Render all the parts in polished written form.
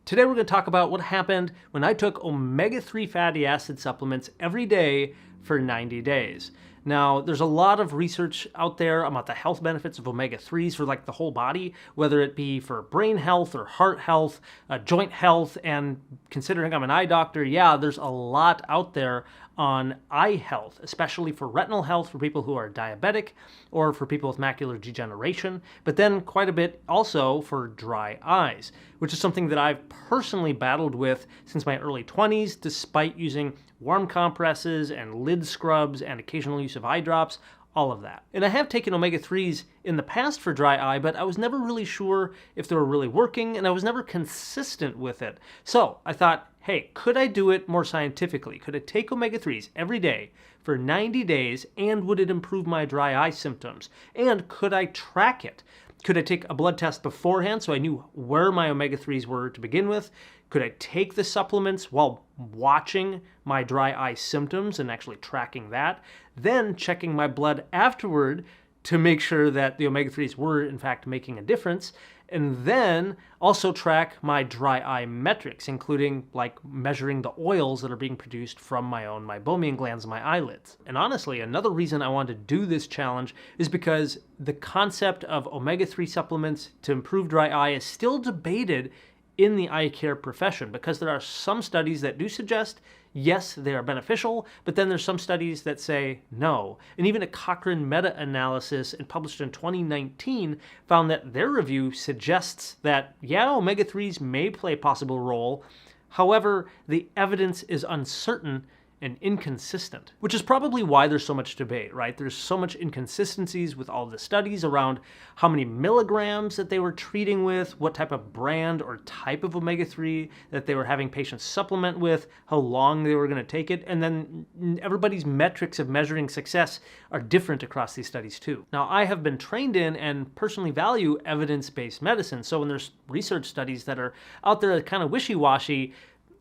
Today we're going to talk about what happened when I took omega-3 fatty acid supplements every day for 90 days. Now, there's a lot of research out there about the health benefits of omega-3s for like the whole body, whether it be for brain health or heart health, joint health, and considering I'm an eye doctor, yeah, there's a lot out there on eye health, especially for retinal health for people who are diabetic or for people with macular degeneration, but then quite a bit also for dry eyes, which is something that I've personally battled with since my early 20s, despite using warm compresses and lid scrubs and occasional use of eye drops, all of that. And I have taken omega-3s in the past for dry eye, but I was never really sure if they were really working, and I was never consistent with it. So I thought, hey, could I do it more scientifically? Could I take omega-3s every day for 90 days, and would it improve my dry eye symptoms? And could I track it? Could I take a blood test beforehand so I knew where my omega-3s were to begin with? Could I take the supplements while watching my dry eye symptoms and actually tracking that? Then checking my blood afterward to make sure that the omega-3s were in fact making a difference. And then also track my dry eye metrics, including like measuring the oils that are being produced from my own meibomian glands in my eyelids. And honestly, another reason I wanted to do this challenge is because the concept of omega-3 supplements to improve dry eye is still debated in the eye care profession, because there are some studies that do suggest yes, they are beneficial, but then there's some studies that say no. And even a Cochrane meta-analysis and published in 2019 found that their review suggests that, yeah, omega-3s may play a possible role. However, the evidence is uncertain and inconsistent, which is probably why there's so much debate, right? There's so much inconsistencies with all the studies around how many milligrams that they were treating with, what type of brand or type of omega-3 that they were having patients supplement with, how long they were going to take it, and then everybody's metrics of measuring success are different across these studies too. Now, I have been trained in and personally value evidence-based medicine, so when there's research studies that are out there that kind of wishy-washy,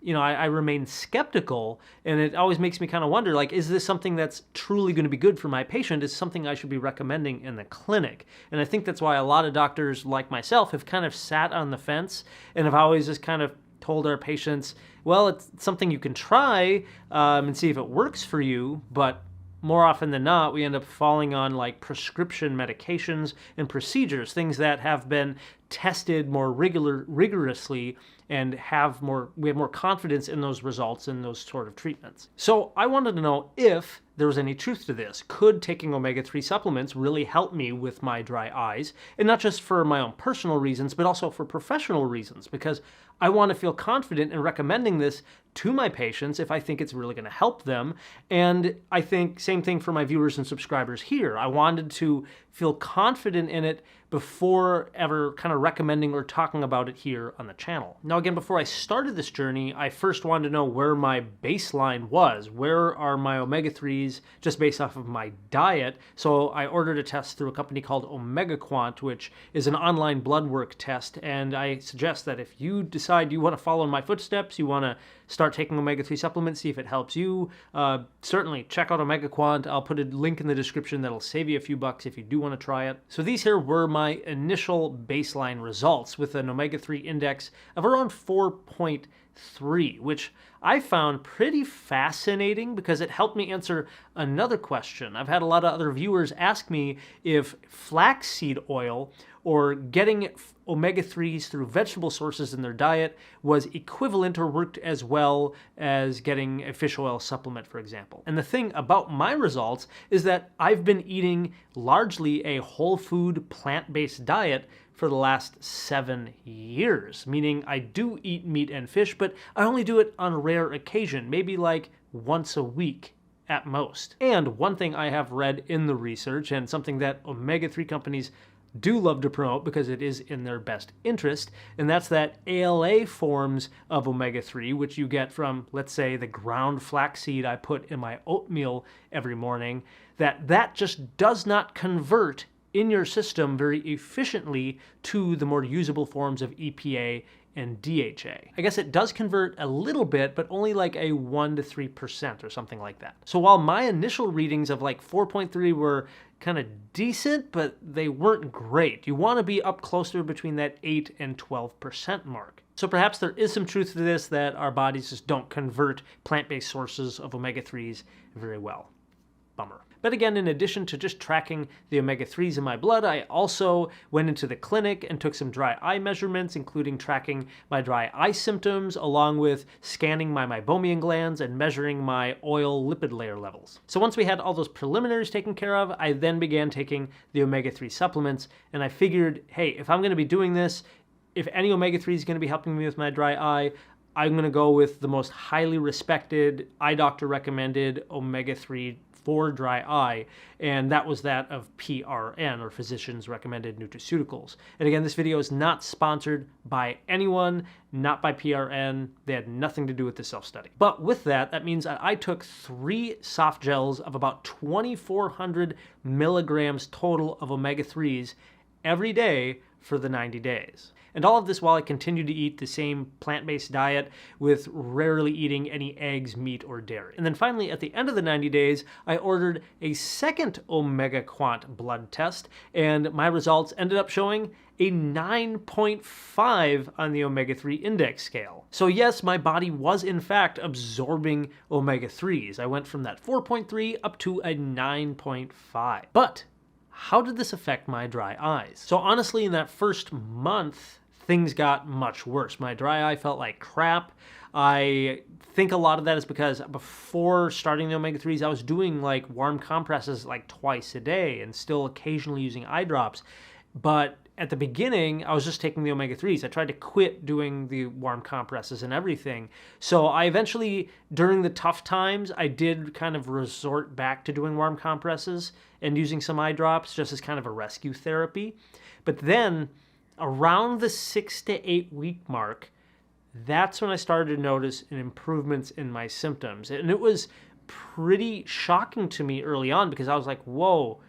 I remain skeptical, and it always makes me kind of wonder, like, is this something that's truly going to be good for my patient? Is something I should be recommending in the clinic? And I think that's why a lot of doctors like myself have kind of sat on the fence and have always just kind of told our patients, well, it's something you can try and see if it works for you, but more often than not, we end up falling on like prescription medications and procedures, things that have been tested more rigorously and we have more confidence in those results and those sort of treatments. So I wanted to know if there was any truth to this. Could taking omega-3 supplements really help me with my dry eyes? And not just for my own personal reasons, but also for professional reasons, because I want to feel confident in recommending this to my patients if I think it's really going to help them. And I think same thing for my viewers and subscribers here. I wanted to feel confident in it before ever kind of recommending or talking about it here on the channel. Now again, before I started this journey, I first wanted to know where my baseline was. Where are my omega-3s just based off of my diet? So I ordered a test through a company called OmegaQuant, which is an online blood work test. And I suggest that if you decide you want to follow in my footsteps, you want to start taking omega-3 supplements, see if it helps you, certainly check out OmegaQuant. I'll put a link in the description that'll save you a few bucks if you do want to try it. So these here were my initial baseline results with an omega-3 index of around 4.3, which I found pretty fascinating because it helped me answer another question. I've had a lot of other viewers ask me if flaxseed oil or getting omega-3s through vegetable sources in their diet was equivalent or worked as well as getting a fish oil supplement, for example. And the thing about my results is that I've been eating largely a whole food plant-based diet for the last 7 years, meaning I do eat meat and fish, but I only do it on a rare occasion, maybe like once a week at most. And one thing I have read in the research, and something that omega-3 companies do love to promote because it is in their best interest, and that's that ALA forms of omega-3, which you get from, let's say, the ground flaxseed I put in my oatmeal every morning, that just does not convert in your system very efficiently to the more usable forms of EPA and DHA. I guess it does convert a little bit, but only like a 1 to 3% or something like that. So while my initial readings of like 4.3 were kind of decent, but they weren't great, you want to be up closer between that 8 and 12% mark. So perhaps there is some truth to this, that our bodies just don't convert plant-based sources of omega-3s very well. Bummer. But again, in addition to just tracking the omega-3s in my blood, I also went into the clinic and took some dry eye measurements, including tracking my dry eye symptoms, along with scanning my meibomian glands and measuring my oil lipid layer levels. So once we had all those preliminaries taken care of, I then began taking the omega-3 supplements, and I figured, hey, if I'm going to be doing this, if any omega-3 is going to be helping me with my dry eye, I'm going to go with the most highly respected, eye doctor recommended omega-3 for dry eye, and that was that of PRN, or Physicians Recommended Nutraceuticals. And again, this video is not sponsored by anyone, not by PRN. They had nothing to do with the self-study. But with that, that means that I took 3 soft gels of about 2,400 milligrams total of omega-3s every day for the 90 days. And all of this while I continued to eat the same plant-based diet, with rarely eating any eggs, meat, or dairy. And then finally, at the end of the 90 days, I ordered a second Omega Quant blood test, and my results ended up showing a 9.5 on the omega-3 index scale. So yes, my body was in fact absorbing omega-3s. I went from that 4.3 up to a 9.5. But how did this affect my dry eyes? So honestly, in that first month, things got much worse. My dry eye felt like crap. I think a lot of that is because before starting the omega-3s, I was doing like warm compresses like twice a day and still occasionally using eye drops. But at the beginning, I was just taking the omega-3s. I tried to quit doing the warm compresses and everything. So I eventually, during the tough times, I did kind of resort back to doing warm compresses and using some eye drops just as kind of a rescue therapy. But then around the 6 to 8 week mark, that's when I started to notice improvements in my symptoms. And it was pretty shocking to me early on, because I was like, whoa,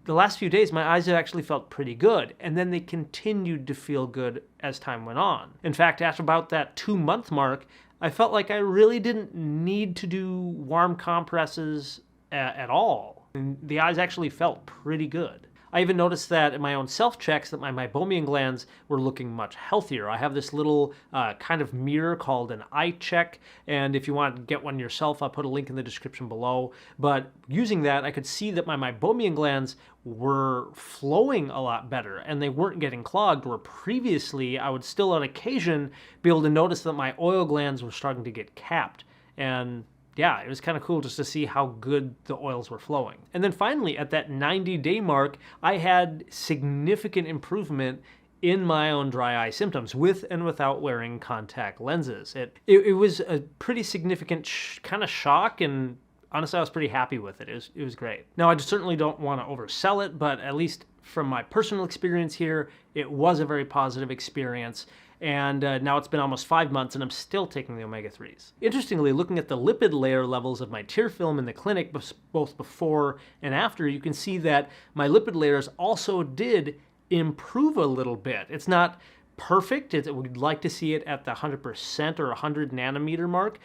the last few days, my eyes have actually felt pretty good. And then they continued to feel good as time went on. In fact, after about that 2-month mark, I felt like I really didn't need to do warm compresses at all. And the eyes actually felt pretty good. I even noticed that in my own self-checks that my meibomian glands were looking much healthier. I have this little kind of mirror called an eye check, and if you want to get one yourself, I'll put a link in the description below. But using that, I could see that my meibomian glands were flowing a lot better, and they weren't getting clogged, where previously I would still on occasion be able to notice that my oil glands were starting to get capped. And yeah, it was kind of cool just to see how good the oils were flowing. And then finally, at that 90-day mark, I had significant improvement in my own dry eye symptoms, with and without wearing contact lenses. It was a pretty significant kind of shock, and honestly, I was pretty happy with it. It was great. Now, I certainly don't want to oversell it, but at least from my personal experience here, it was a very positive experience. And now it's been almost 5 months and I'm still taking the omega-3s. Interestingly, looking at the lipid layer levels of my tear film in the clinic, both before and after, you can see that my lipid layers also did improve a little bit. It's not perfect. We'd like to see it at the 100% or 100 nanometer mark.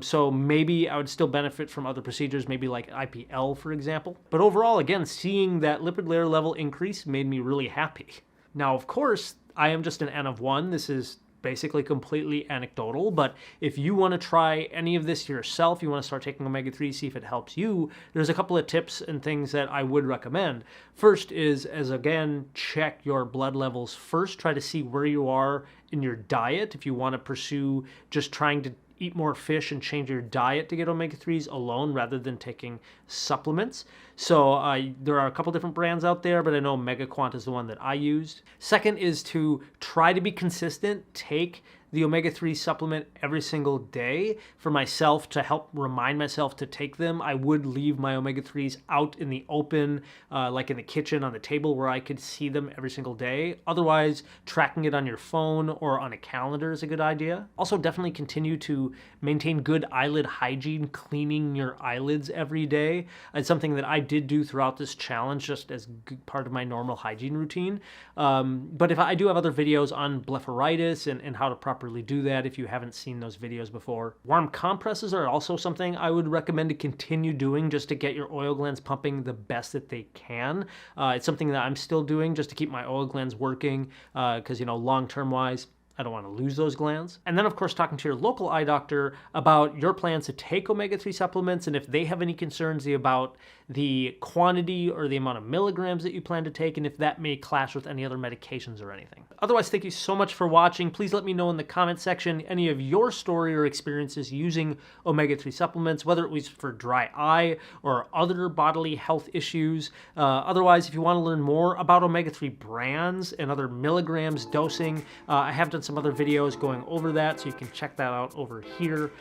So maybe I would still benefit from other procedures, maybe like IPL, for example. But overall, again, seeing that lipid layer level increase made me really happy. Now, of course, I am just an N of 1. This is basically completely anecdotal, but if you want to try any of this yourself, you want to start taking omega-3, see if it helps you, there's a couple of tips and things that I would recommend. First is, again, check your blood levels first. Try to see where you are in your diet. If you want to pursue just trying to eat more fish and change your diet to get omega-3s alone rather than taking supplements. So there are a couple different brands out there, but I know Omega Quant is the one that I used. Second is to try to be consistent. Take the omega-3 supplement every single day for myself to help remind myself to take them, I would leave my omega-3s out in the open, like in the kitchen on the table where I could see them every single day. Otherwise, tracking it on your phone or on a calendar is a good idea. Also, definitely continue to maintain good eyelid hygiene, cleaning your eyelids every day. It's something that I did do throughout this challenge just as part of my normal hygiene routine. But if I do have other videos on blepharitis and how to properly do that if you haven't seen those videos before. Warm compresses are also something I would recommend to continue doing just to get your oil glands pumping the best that they can. It's something that I'm still doing just to keep my oil glands working because, long-term wise, I don't want to lose those glands. And then, of course, talking to your local eye doctor about your plans to take omega-3 supplements and if they have any concerns about the quantity or the amount of milligrams that you plan to take and if that may clash with any other medications or anything. Otherwise, thank you so much for watching. Please let me know in the comment section any of your story or experiences using omega-3 supplements, whether it was for dry eye or other bodily health issues. Otherwise, if you want to learn more about omega-3 brands and other milligrams dosing, I have done some other videos going over that, so you can check that out over here.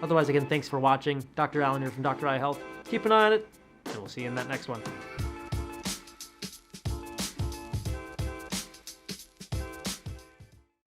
Otherwise, again, thanks for watching. Dr. Allen here from Dr. Eye Health. Keep an eye on it, and we'll see you in that next one.